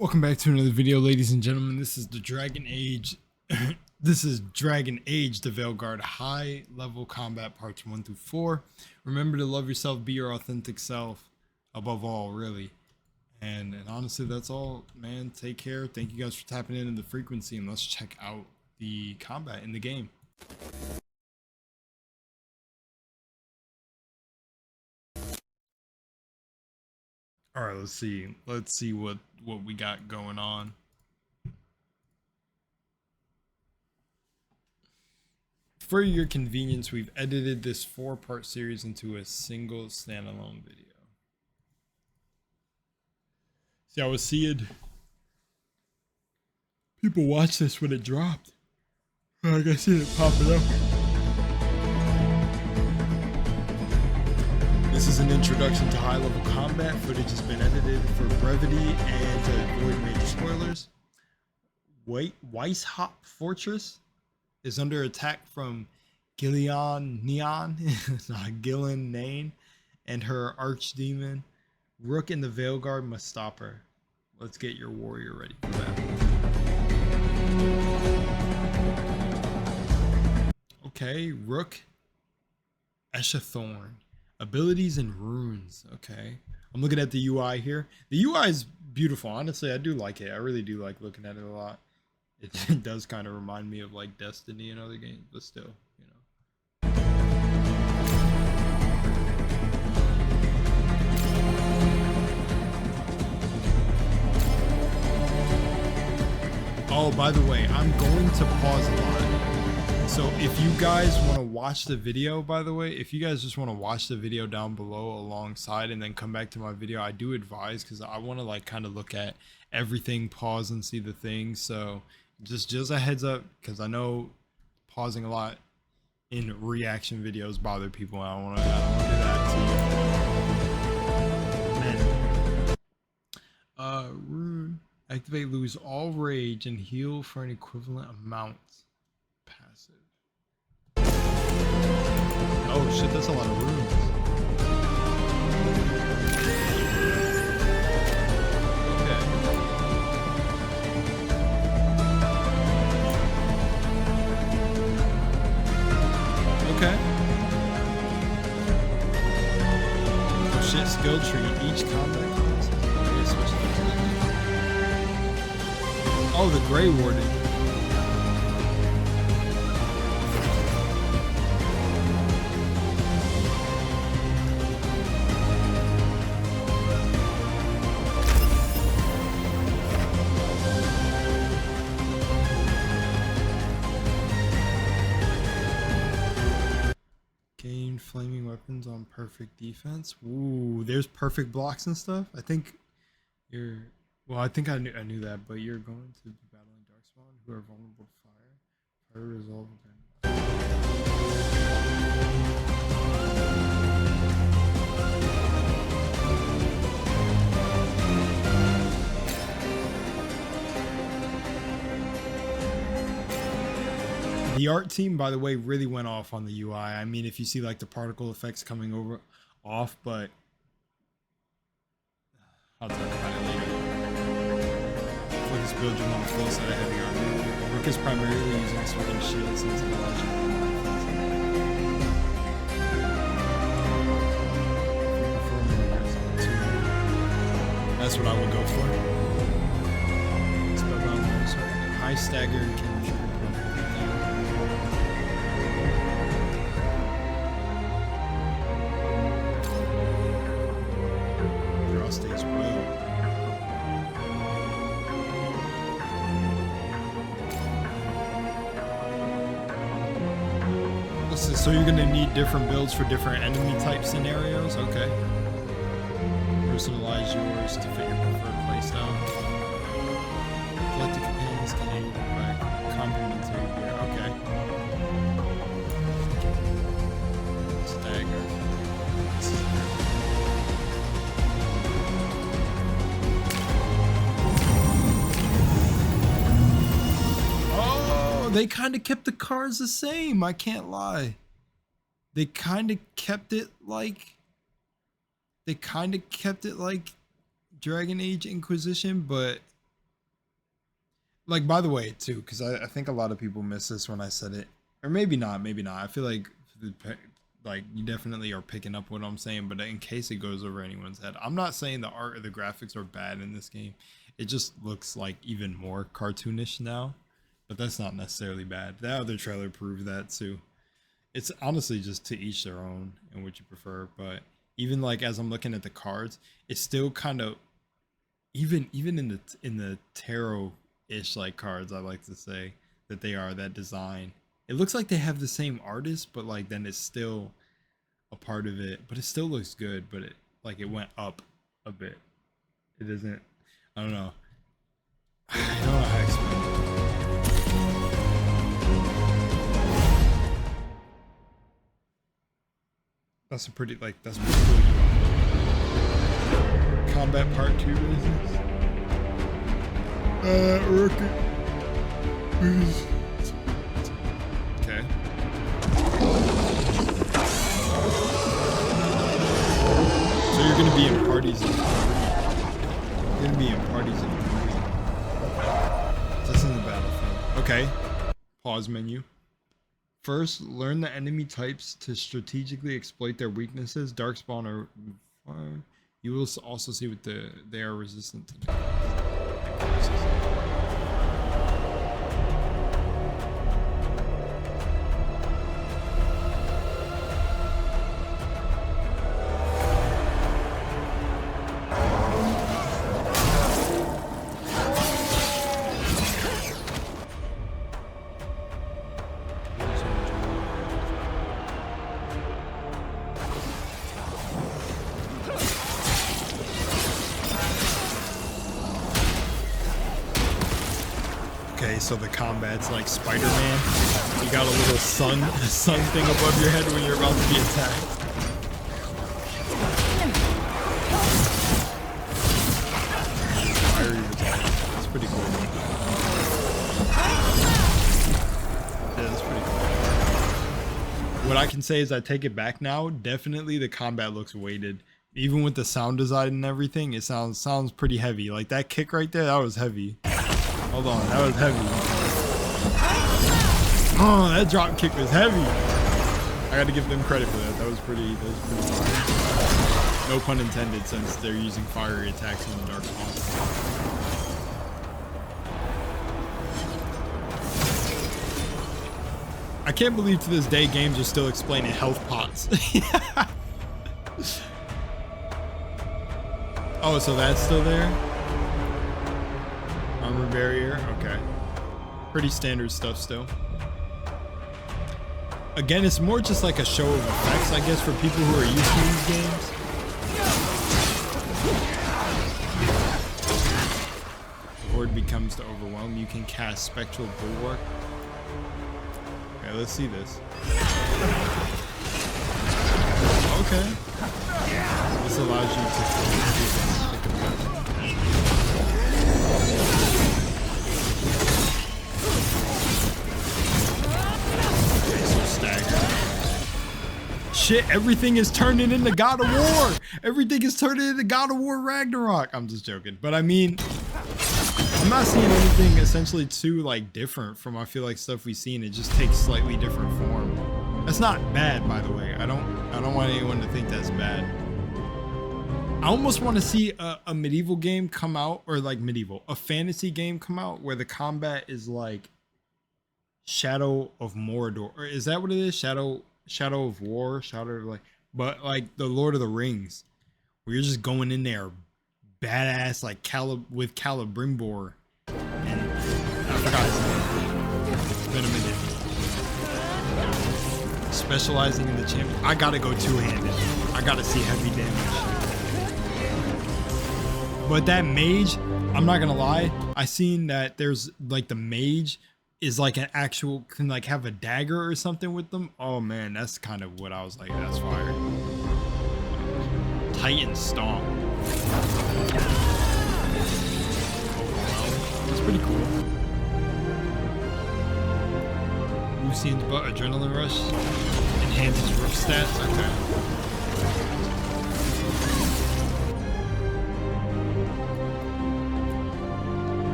Welcome back to another video, ladies and gentlemen. This is the Dragon Age. This is Dragon Age, the Veilguard high level combat parts 1 through 4. Remember to love yourself, be your authentic self, above all, really. And honestly, that's all, man. Take care. Thank you guys for tapping into the frequency, and let's check out the combat in the game. All right, let's see what we got going on. For your convenience, we've edited this 4-part series into a single standalone video. See, I was seeing people watch this when it dropped. Like I see it popping up. This is an introduction to high-level combat. Footage has been edited for brevity and to avoid major spoilers. Weishaupt Fortress is under attack from Gillian Neon, Gillian Nain, and her archdemon. Rook and the Veilguard must stop her. Let's get your warrior ready for that. Okay, Rook, Eschathorn. Abilities and runes. Okay, I'm looking at the UI here. The UI is beautiful. Honestly, I do like it. I really do like looking at it a lot. It does kind of remind me of like Destiny and other games, but still, you know. Oh, by the way, I'm going to pause a lot. So if you guys want to watch the video, by the way, if you guys just want to watch the video down below alongside and then come back to my video, I do advise, because I want to like kind of look at everything, pause and see the things. So just a heads up, because I know pausing a lot in reaction videos bother people, and I don't want to do that to you. Rune. Activate, lose all rage, and heal for an equivalent amount. Passive. Oh shit, that's a lot of runes. Okay. Oh shit, skill tree. Each combat class. Oh, the Grey Warden. Gain flaming weapons on perfect defense. Ooh, there's perfect blocks and stuff. I think you're... Well, I think I knew that, but you're going to be battling Darkspawn, who are vulnerable to fire. Fire resolve again. The art team, by the way, really went off on the UI. I mean, if you see like the particle effects coming off, but I'll talk about it later. For this build, you want to full set of heavy armor. Rook is primarily using sword and shield since the legend. That's what I would go for. High stagger and chemistry. Stays well. So you're gonna need different builds for different enemy type scenarios. Okay. Personalize yours to fit your preferred playstyle. Collective companions can aid by complementary gear. Okay. Stagger. They kind of kept the cards the same. I can't lie. They kind of kept it like Dragon Age Inquisition, but Like, by the way, too, because I think a lot of people miss this when I said it, or maybe not, maybe not. I feel like you definitely are picking up what I'm saying, but in case it goes over anyone's head, I'm not saying the art or the graphics are bad in this game. It just looks like even more cartoonish now, but that's not necessarily bad. That other trailer proved that too. It's honestly just to each their own and what you prefer, but even like as I'm looking at the cards, it's still kind of even in the tarot-ish like cards, I like to say that they are that design. It looks like they have the same artist, but like then it's still a part of it, but it still looks good, but it like it went up a bit. It isn't, I don't know. I don't know how to explain it. That's a pretty like that's pretty cool. Combat Part 2 business. Rookie. Please. Okay. So you're gonna be in parties of 3. You're gonna be in parties of 3. This isn't the battlefield. Okay. Pause menu. First, learn the enemy types to strategically exploit their weaknesses. Darkspawn or you will also see what they are resistant to. So the combat's like Spider-Man. You got a little sun thing above your head when you're about to be attacked. Fiery attack. That's pretty cool. Yeah, that's pretty cool. What I can say is I take it back now. Definitely the combat looks weighted. Even with the sound design and everything, it sounds pretty heavy. Like that kick right there, that was heavy. Hold on, that was heavy. Oh, that drop kick was heavy. I gotta give them credit for that. That was pretty no pun intended, since they're using fiery attacks in the dark spot. I can't believe to this day games are still explaining health pots. Oh, so that's still there? Armor barrier, okay. Pretty standard stuff still. Again, it's more just like a show of effects, I guess, for people who are used to these games. The horde becomes to overwhelm. You can cast Spectral Bulwark. Okay, let's see this. Okay. This allows you to shit, everything is turning into God of War. Everything is turning into God of War Ragnarok. I'm just joking. But I mean, I'm not seeing anything essentially too like different from I feel like stuff we've seen. It just takes slightly different form. That's not bad, by the way. I don't want anyone to think that's bad. I almost want to see a medieval game come out, or like a fantasy game come out where the combat is like Shadow of Mordor. Or is that what it is? Shadow of War, but like the Lord of the Rings, where you're just going in there badass like with Celebrimbor, and I forgot his name. It's been a minute. Specializing in the champion. I gotta go two-handed. I gotta see heavy damage. But that mage, I'm not gonna lie, I seen that there's like the mage is like an actual, can like have a dagger or something with them. Oh man, that's kind of what I was like, that's fire. Titan Stomp. That's pretty cool. Lucian's butt, Adrenaline Rush. Enhances roof stats, okay.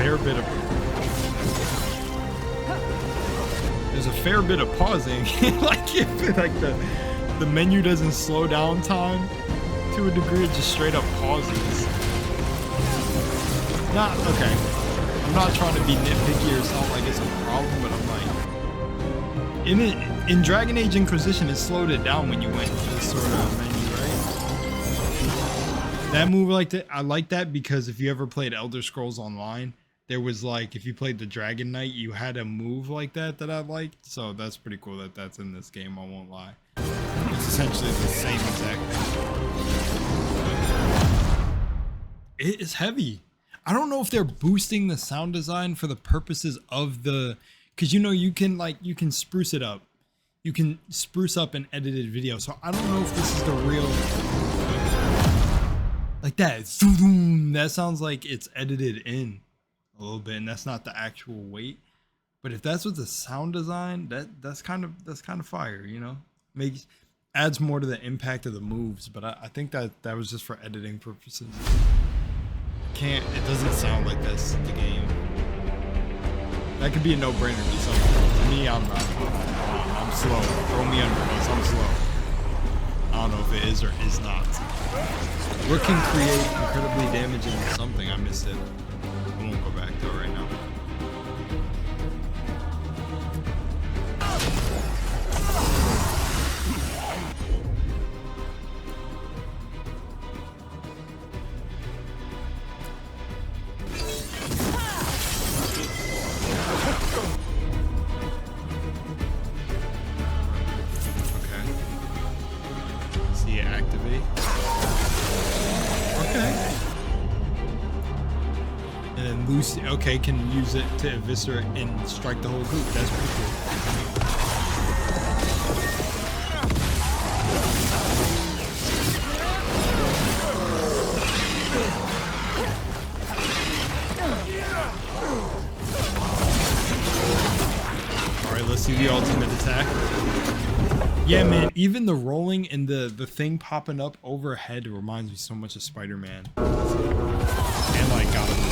fair bit of pausing. Like if like the menu doesn't slow down time to a degree, it just straight up pauses. Not okay. I'm not trying to be nitpicky or sound like it's a problem, but I'm like, in Dragon Age Inquisition, it slowed it down when you went to this sort of menu, right? That move like that, I like that because if you ever played Elder Scrolls Online, there was like, if you played the Dragon Knight, you had a move like that I liked. So that's pretty cool that that's in this game, I won't lie. It's essentially the same exact thing. It is heavy. I don't know if they're boosting the sound design for the purposes of the, because you know you can spruce it up. You can spruce up an edited video. So I don't know if this is the real, like that. That sounds like it's edited in a little bit, and that's not the actual weight. But if that's what the sound design, that's kind of fire, you know? Adds more to the impact of the moves. But I think that was just for editing purposes. It doesn't sound like this in the game. That could be a no-brainer to something. To me, I'm slow. Throw me under this, I'm slow. I don't know if it is or is not. What can create incredibly damaging something? I missed it. I won't go back to it right now. Okay, can use it to eviscerate and strike the whole group. That's pretty cool. Alright, let's see the ultimate attack. Yeah, man, even the rolling and the thing popping up overhead reminds me so much of Spider-Man. And like God of War.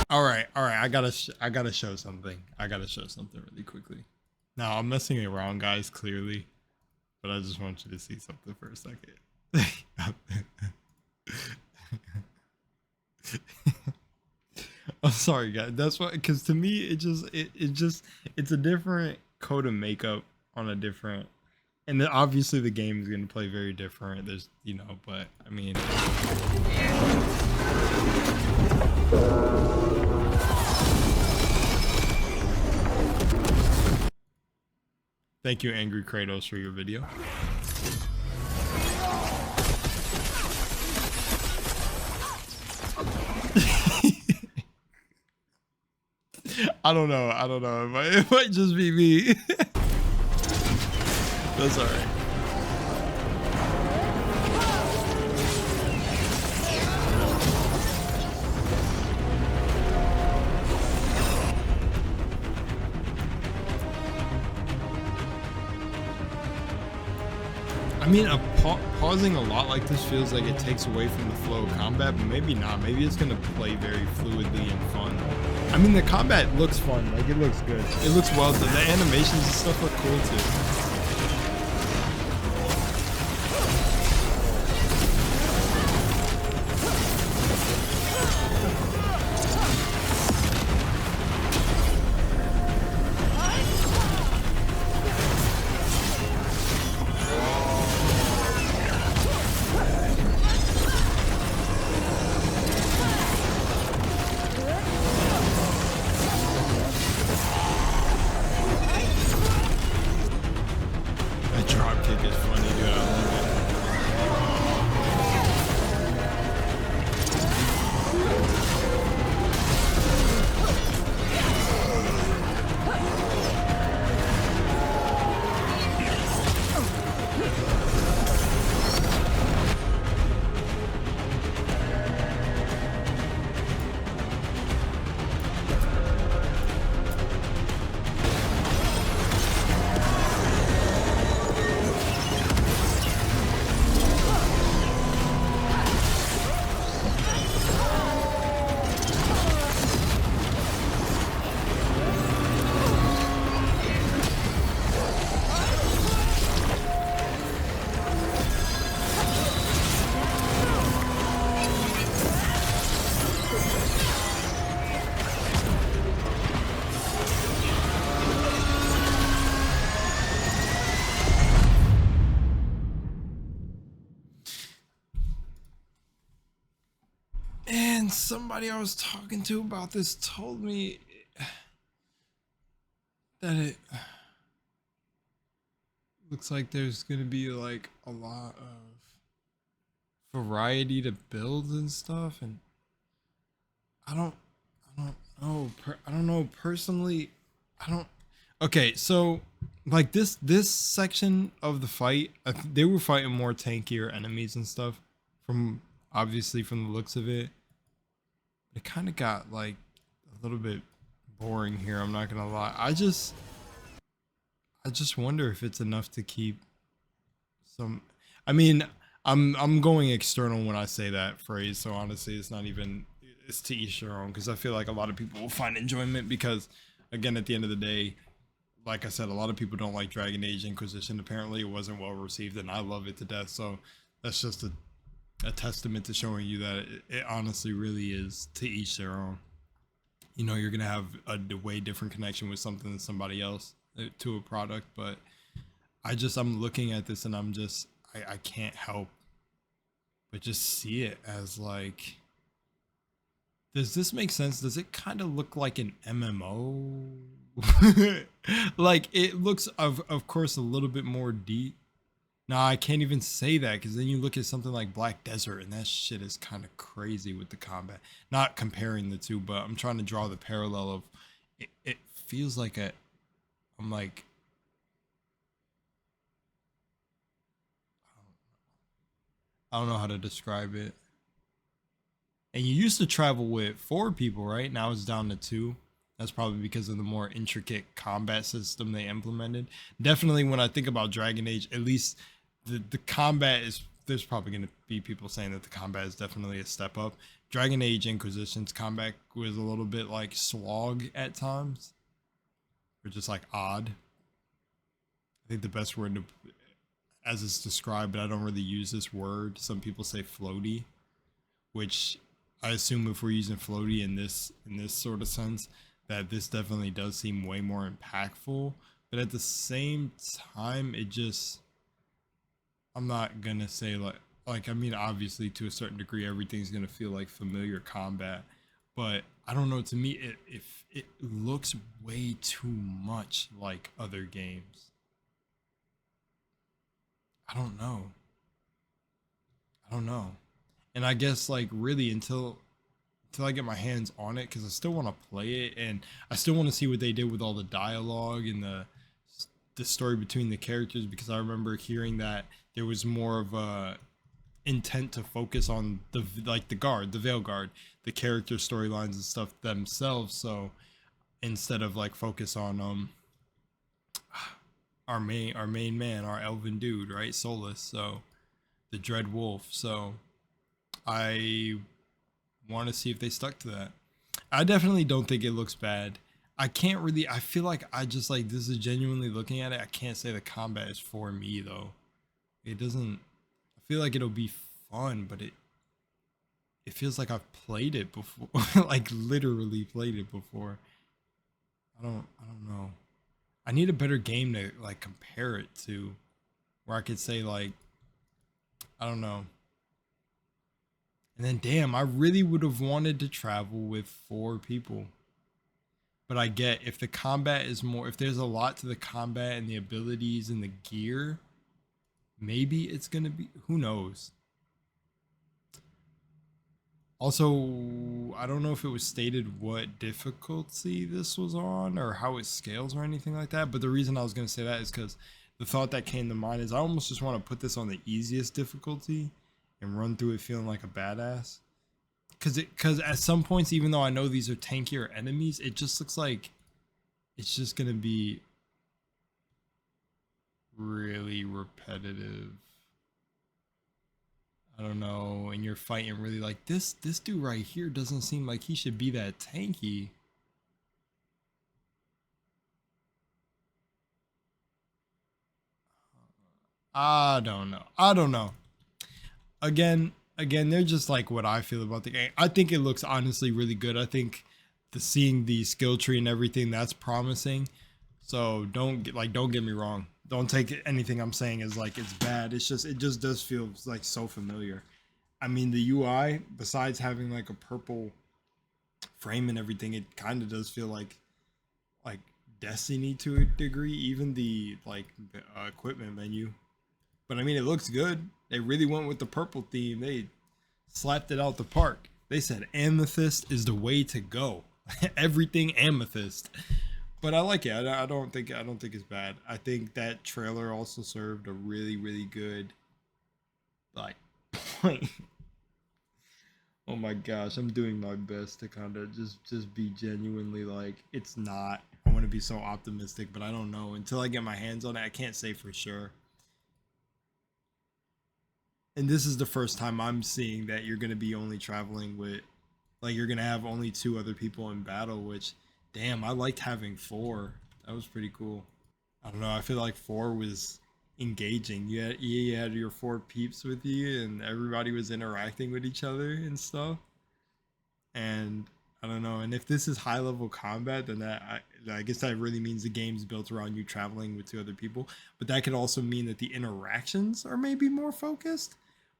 All right. I gotta show something. I gotta show something really quickly. Now I'm messing around, guys, clearly, but I just want you to see something for a second. I'm sorry, guys. That's why, because to me, it's a different coat of makeup on a different, and then obviously the game is gonna play very different. There's, you know, but I mean. Thank you, Angry Kratos, for your video. I don't know. It might just be me. That's all right. I mean, pausing a lot like this feels like it takes away from the flow of combat, but maybe not. Maybe it's going to play very fluidly and fun. I mean, the combat looks fun. Like, it looks good. It looks well done. The animations and stuff look cool, too. somebody I was talking to about this told me that it looks like there's gonna be like a lot of variety to builds and stuff, and I don't know. I don't know personally. I don't. Okay, so like this section of the fight, they were fighting more tankier enemies and stuff. From obviously from the looks of it, it kind of got like a little bit boring here. I'm not gonna lie. I just wonder if it's enough to keep some. I mean, I'm going external when I say that phrase. So honestly, it's not even. It's to each their own, because I feel like a lot of people will find enjoyment because, again, at the end of the day, like I said, a lot of people don't like Dragon Age Inquisition. Apparently it wasn't well received, and I love it to death. So that's just a testament to showing you that it honestly really is to each their own. You know, you're gonna have a way different connection with something than somebody else to a product, but I'm looking at this and I can't help but just see it as like, does this make sense? Does it kind of look like an MMO? Like, it looks of course a little bit more deep. Nah, I can't even say that, because then you look at something like Black Desert and that shit is kind of crazy with the combat. Not comparing the two, but I'm trying to draw the parallel of it feels like I'm like, I don't know how to describe it. And you used to travel with 4 people, right? Now it's down to 2. That's probably because of the more intricate combat system they implemented. Definitely when I think about Dragon Age, at least the combat is, there's probably going to be people saying that the combat is definitely a step up. Dragon Age Inquisition's combat was a little bit like slog at times. Or just like odd. I think the best word to, as it's described, but I don't really use this word. Some people say floaty, which I assume if we're using floaty in this sort of sense, that this definitely does seem way more impactful. But at the same time, it just, I'm not gonna say like I mean, obviously to a certain degree everything's gonna feel like familiar combat, but I don't know, to me it looks way too much like other games. I don't know. And I guess like really until I get my hands on it, because I still want to play it and I still want to see what they did with all the dialogue and the story between the characters, because I remember hearing that there was more of a intent to focus on the Veilguard, the character storylines and stuff themselves. So instead of like focus on our main man, our elven dude, right, Solus, so the Dread Wolf. So I want to see if they stuck to that. I definitely don't think it looks bad. I feel like I just like, this is genuinely looking at it, I can't say the combat is for me though. It doesn't, I feel like it'll be fun, but it feels like I've played it before. Like literally played it before. I don't know. I need a better game to like compare it to, where I could say like, I don't know. And then damn, I really would have wanted to travel with 4 people. But I get, if the combat is more, if there's a lot to the combat and the abilities and the gear, maybe it's gonna be, who knows. Also, I don't know if it was stated what difficulty this was on or how it scales or anything like that, but the reason I was gonna say that is because the thought that came to mind is I almost just want to put this on the easiest difficulty and run through it feeling like a badass. Because at some points, even though I know these are tankier enemies, it just looks like it's just gonna be really repetitive. I don't know, and you're fighting really like this dude right here doesn't seem like he should be that tanky. I don't know. Again, they're just like what I feel about the game. I think it looks honestly really good. I think seeing the skill tree and everything, that's promising. So don't get me wrong. Don't take anything I'm saying as like it's bad. It just does feel like so familiar. I mean, the UI, besides having like a purple frame and everything, it kind of does feel like Destiny to a degree. Even the like equipment menu, but I mean, it looks good. They really went with the purple theme. They slapped it out the park. They said amethyst is the way to go. Everything amethyst. But I like it. I don't think it's bad. I think that trailer also served a really good like point. Oh my gosh, I'm doing my best to kind of just be genuinely like it's not. I want to be so optimistic, but I don't know until I get my hands on it. I can't say for sure. And this is the first time I'm seeing that you're going to be only traveling with like you're going to have only two other people in battle, which damn, I liked having four. That was pretty cool. I don't know, I feel like four was engaging. You had your four peeps with you and everybody was interacting with each other and stuff. And I don't know. And if this is high level combat, then I guess that really means the game's built around you traveling with two other people. But that could also mean that the interactions are maybe more focused.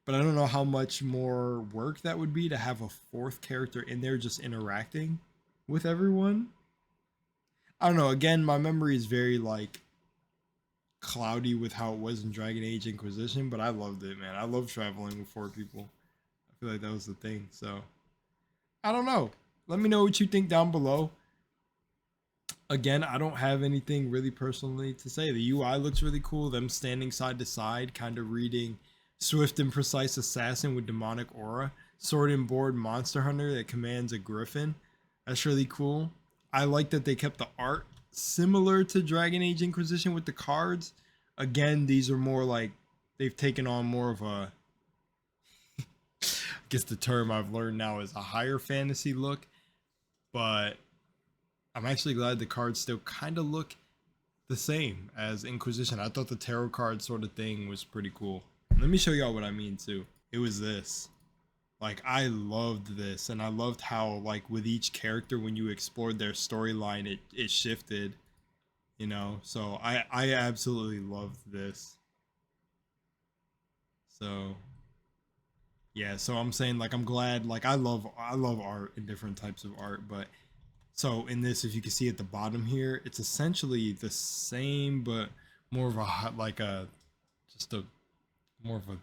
But I don't know how much more work that would be to have a fourth character in there just interacting with everyone. I don't know. Again, my memory is very like cloudy with how it was in Dragon Age Inquisition, but I loved it, man. I love traveling with four people. I feel like that was the thing. So I don't know. Let me know what you think down below. Again, I don't have anything really personally to say. The UI looks really cool. Them standing side to side, kind of reading swift and precise assassin with demonic aura. Sword and board monster hunter that commands a griffin. That's really cool. I like that they kept the art similar to Dragon Age Inquisition with the cards. Again, these are more like they've taken on more of a I guess the term I've learned now is a higher fantasy look, but I'm actually glad the cards still kind of look the same as Inquisition. I thought the tarot card sort of thing was pretty cool. Let me show y'all what I mean too. It was this. Like I loved this, and I loved how like with each character when you explored their storyline, it shifted, you know. So I absolutely loved this. So yeah, so I'm saying like I'm glad like I love art and different types of art, but so in this, if you can see at the bottom here, it's essentially the same but more of a like a just a more of a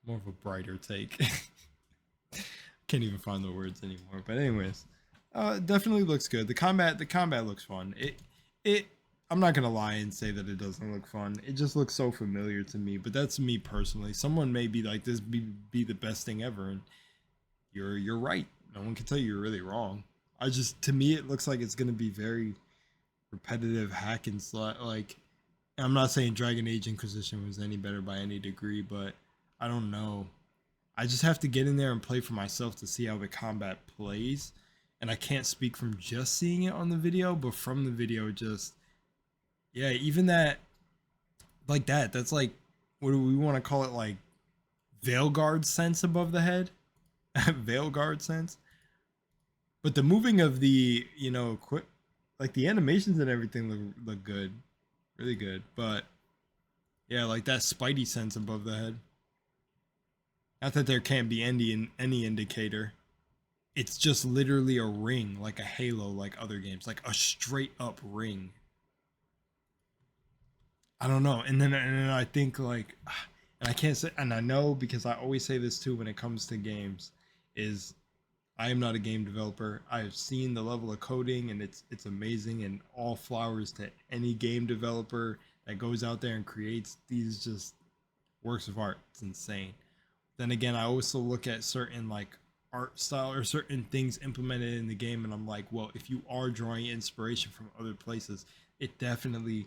more of a brighter take. Can't even find the words anymore. But anyways, it definitely looks good. The combat looks fun. It I'm not gonna lie and say that it doesn't look fun. It just looks so familiar to me. But that's me personally. Someone may be like this be the best thing ever, and you're right. No one can tell you you're really wrong. I just to me it looks like it's gonna be very repetitive hack and slot. Like I'm not saying Dragon Age Inquisition was any better by any degree, but I don't know. I just have to get in there and play for myself to see how the combat plays. And I can't speak from just seeing it on the video, but from the video, just yeah, even that like that's like what do we want to call it? Like Veilguard sense above the head, Veilguard sense. But the moving of the like the animations and everything look good, really good. But yeah, like that Spidey sense above the head. Not that there can't be any indicator. It's just literally a ring, like a halo, like other games, like a straight up ring. I don't know. And then I think like, and I can't say, and I know because I always say this too when it comes to games, is I am not a game developer. I have seen the level of coding and it's amazing, and all flowers to any game developer that goes out there and creates these just works of art. It's insane. Then again, I also look at certain like art style or certain things implemented in the game, and I'm like, well, if you are drawing inspiration from other places, it definitely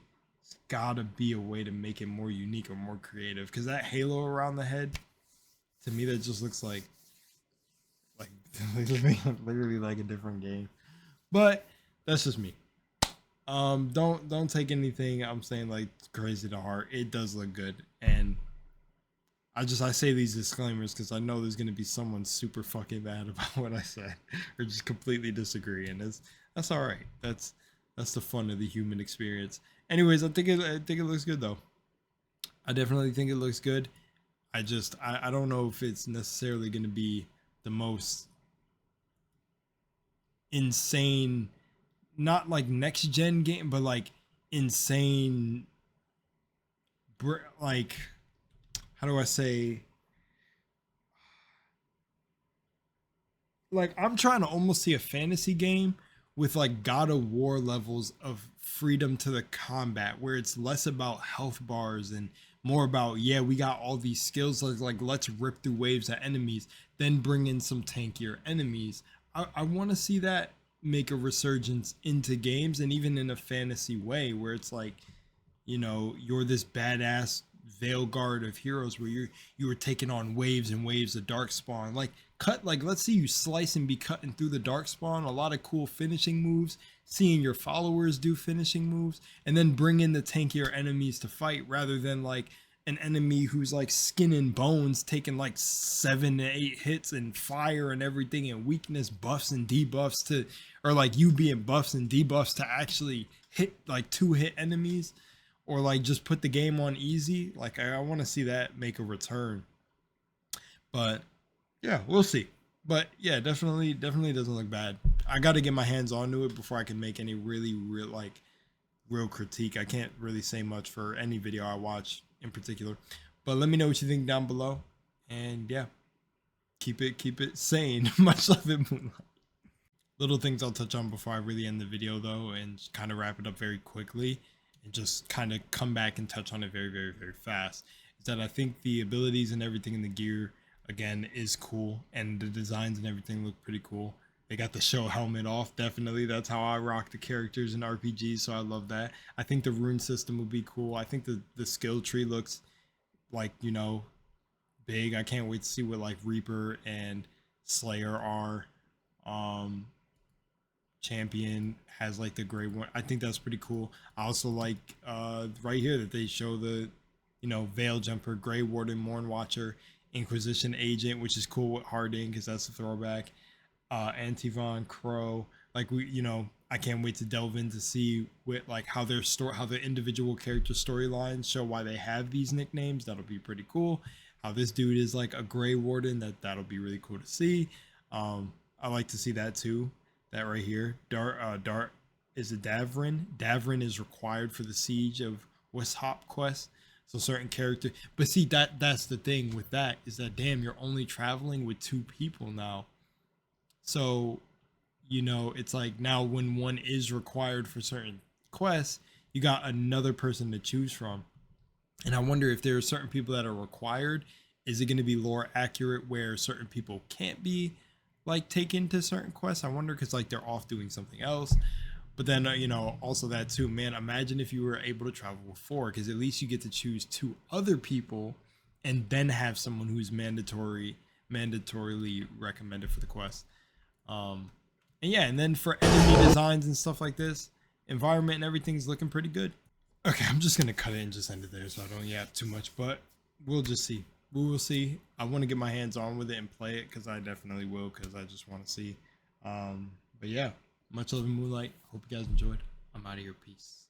gotta be a way to make it more unique or more creative. Because that halo around the head, to me, that just looks like literally like a different game. But that's just me. Don't take anything I'm saying like crazy to heart. It does look good, and I say these disclaimers because I know there's gonna be someone super fucking mad about what I said or just completely disagree, and that's all right. That's the fun of the human experience. Anyways, I think it looks good though. I definitely think it looks good. I don't know if it's necessarily going to be the most insane, not like next gen game, but like insane, like, how do I say, like, I'm trying to almost see a fantasy game with like God of War levels of freedom to the combat, where it's less about health bars and more about, yeah, we got all these skills, like let's rip through waves of enemies, then bring in some tankier enemies. I want to see that make a resurgence into games, and even in a fantasy way where it's like, you know, you're this badass Veilguard of heroes where you were taking on waves and waves of dark spawn. Like, let's see you slice and be cutting through the dark spawn. A lot of cool finishing moves, seeing your followers do finishing moves, and then bring in the tankier enemies to fight, rather than like an enemy who's like skin and bones taking like 7 to 8 hits and fire and everything, and weakness buffs and debuffs to, or like you being buffs and debuffs to actually hit like 2-hit enemies, or like just put the game on easy. Like, I want to see that make a return. But yeah, we'll see. But yeah, definitely doesn't look bad. I got to get my hands onto it before I can make any real critique. I can't really say much for any video I watch in particular. But let me know what you think down below. And yeah, keep it sane. Much love in Moonlight. Little things I'll touch on before I really end the video though, and kind of wrap it up very quickly, and just kind of come back and touch on it very fast, is that I think the abilities and everything in the gear, again, is cool, and the designs and everything look pretty cool. They got the show helmet off, definitely. That's how I rock the characters in RPGs, so I love that. I think the rune system would be cool. I think the skill tree looks like, you know, big. I can't wait to see what like Reaper and Slayer are. Champion has like the gray one. I think that's pretty cool. I also like right here that they show the, you know, Veil Jumper, Grey Warden, Morn Watcher, Inquisition Agent, which is cool with Harding because that's a throwback. Antivon, Crow, like, we, you know, I can't wait to delve in to see what, like, how their how the individual character storylines show why they have these nicknames. That'll be pretty cool. How this dude is like a Grey Warden, that'll be really cool to see. I like to see that too. That right here, Dart is a Davrin. Davrin is required for the Siege of West Hop quest. So certain character, but see, that's the thing with that, is that, damn, you're only traveling with 2 people now. So, you know, it's like now when one is required for certain quests, you got another person to choose from. And I wonder if there are certain people that are required. Is it going to be lore accurate where certain people can't be like taken to certain quests? I wonder, because like they're off doing something else. But then, you know, also that too, man, imagine if you were able to travel with 4, because at least you get to choose 2 other people and then have someone who's mandatorily recommended for the quest. And yeah, and then for enemy designs and stuff like this, environment and everything's looking pretty good. Okay, I'm just gonna cut it and just end it there so I don't yap too much, but we'll just see. We will see. I want to get my hands on with it and play it, because I definitely will, because I just want to see. But yeah, much love in Moonlight. Hope you guys enjoyed. I'm out of here. Peace.